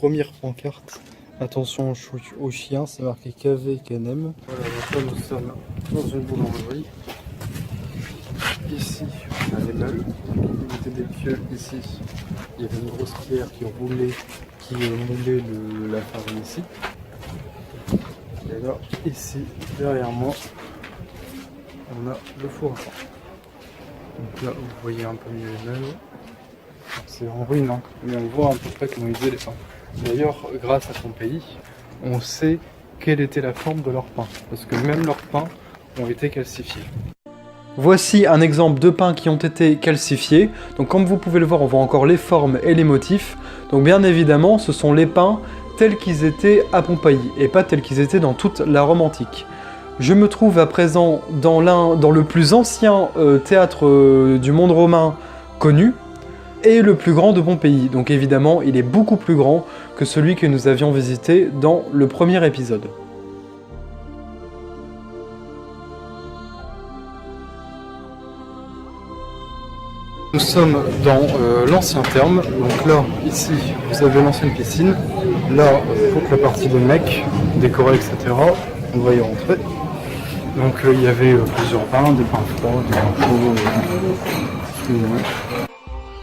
première pancarte. Attention aux chiens, c'est marqué KV Canem. Voilà, donc là nous sommes dans une boulangerie. Ici, on a des balles qui étaient des pieux. Ici, il y avait une grosse pierre qui moulait la farine ici. Et alors, ici, derrière moi, on a le four à pain. Donc là, vous voyez un peu mieux les meubles. C'est en ruine, hein, mais on voit à peu près comment ils faisaient les pains. D'ailleurs, grâce à Pompéi, on sait quelle était la forme de leur pain, parce que même leurs pains ont été calcifiés. Voici un exemple de pains qui ont été calcifiés. Donc comme vous pouvez le voir, on voit encore les formes et les motifs. Donc bien évidemment, ce sont les pains tels qu'ils étaient à Pompéi, et pas tels qu'ils étaient dans toute la Rome antique. Je me trouve à présent dans le plus ancien théâtre du monde romain connu, et le plus grand de Pompéi. Donc évidemment, il est beaucoup plus grand que celui que nous avions visité dans le premier épisode. Nous sommes dans l'ancien terme, donc là, ici, vous avez l'ancienne piscine, là, toute la partie des mecs, décorés, etc., on va y rentrer. Donc il y avait plusieurs pains, des pains froids, des pains chauds,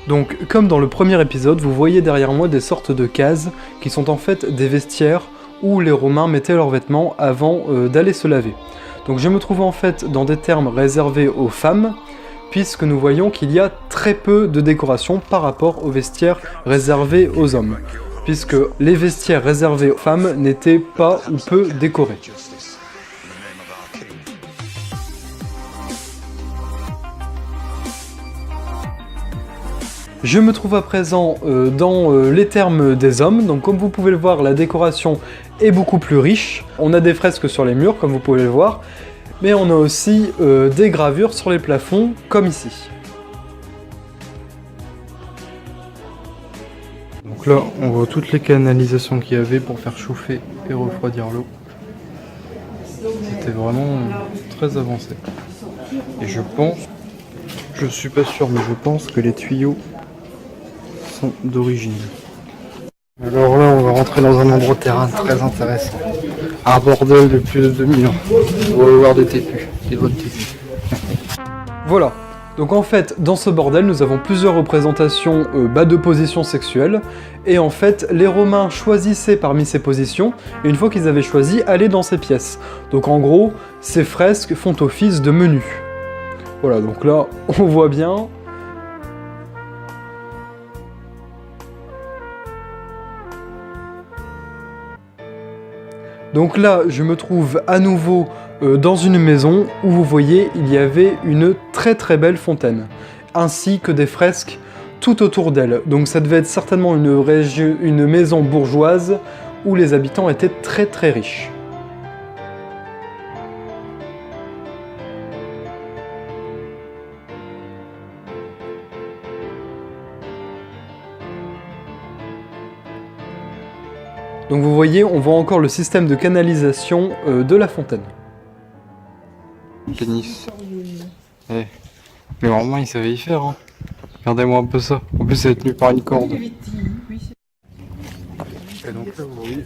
Donc comme dans le premier épisode, vous voyez derrière moi des sortes de cases qui sont en fait des vestiaires où les Romains mettaient leurs vêtements avant d'aller se laver. Donc je me trouve en fait dans des termes réservés aux femmes, puisque nous voyons qu'il y a très peu de décoration par rapport aux vestiaires réservés aux hommes, puisque les vestiaires réservés aux femmes n'étaient pas ou peu décorés. Je me trouve à présent dans les thermes des hommes, donc comme vous pouvez le voir, la décoration est beaucoup plus riche. On a des fresques sur les murs, comme vous pouvez le voir, mais on a aussi des gravures sur les plafonds, comme ici. Donc là, on voit toutes les canalisations qu'il y avait pour faire chauffer et refroidir l'eau. C'était vraiment très avancé. Et je suis pas sûr, mais je pense que les tuyaux sont d'origine. Alors là, on va rentrer dans un endroit terrain très intéressant. Un bordel de plus de 2000 ans. On va voir des tépus, des bonnes tépus. Voilà. Donc en fait, dans ce bordel, nous avons plusieurs représentations de positions sexuelles. Et en fait, les Romains choisissaient parmi ces positions, et une fois qu'ils avaient choisi, allaient dans ces pièces. Donc en gros, ces fresques font office de menu. Voilà, donc là, on voit bien. Donc là, je me trouve à nouveau dans une maison où vous voyez, il y avait une très très belle fontaine, ainsi que des fresques tout autour d'elle. Donc ça devait être certainement une maison bourgeoise où les habitants étaient très très riches. Donc vous voyez, on voit encore le système de canalisation de la fontaine. Pénis. Eh. Les Romains, ils savaient y faire, hein. Regardez-moi un peu ça. En plus, c'est tenu par une corde. Et donc là, vous voyez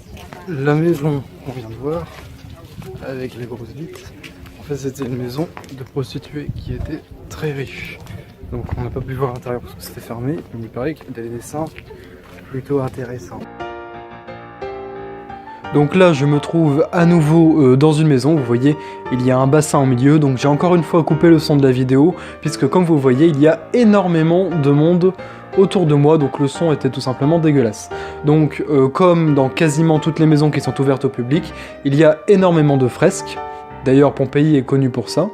la maison qu'on vient de voir, avec les grosses vitres. En fait, c'était une maison de prostituées qui était très riche. Donc on n'a pas pu voir à l'intérieur parce que c'était fermé, mais il paraît qu'il y a des dessins plutôt intéressants. Donc là, je me trouve à nouveau dans une maison. Vous voyez, il y a un bassin au milieu. Donc j'ai encore une fois coupé le son de la vidéo, puisque comme vous voyez, il y a énormément de monde autour de moi. Donc le son était tout simplement dégueulasse. Donc comme dans quasiment toutes les maisons qui sont ouvertes au public, il y a énormément de fresques. D'ailleurs, Pompéi est connu pour ça.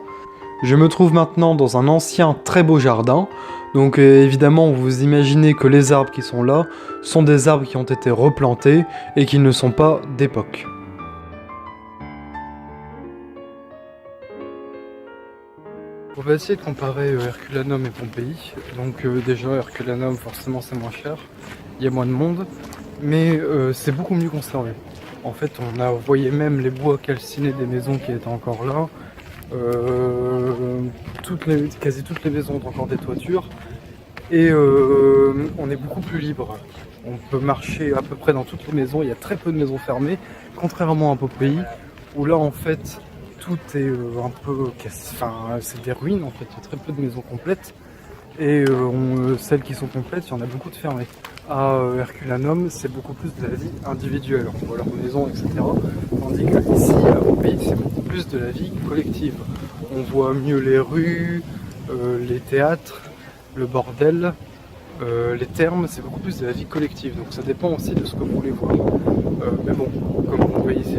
Je me trouve maintenant dans un ancien très beau jardin. Donc évidemment, vous imaginez que les arbres qui sont là sont des arbres qui ont été replantés et qui ne sont pas d'époque. On va essayer de comparer Herculanum et Pompéi. Donc déjà, Herculanum, forcément c'est moins cher, il y a moins de monde, mais c'est beaucoup mieux conservé. En fait, vous voyez même les bois calcinés des maisons qui étaient encore là. Quasi toutes les maisons ont encore des toitures. Et on est beaucoup plus libre. On peut marcher à peu près dans toutes les maisons, il y a très peu de maisons fermées, contrairement à Pompéi, où là en fait tout est un peu... Enfin, c'est des ruines en fait, il y a très peu de maisons complètes. Et celles qui sont complètes, il y en a beaucoup de fermées. À Herculanum, c'est beaucoup plus de la vie individuelle, on voit leurs maisons, etc. Tandis que ici, à Pompéi, c'est beaucoup plus de la vie collective. On voit mieux les rues, les théâtres, le bordel, les thermes, c'est beaucoup plus de la vie collective. Donc ça dépend aussi de ce que vous voulez voir. Mais bon, comme vous voyez ici,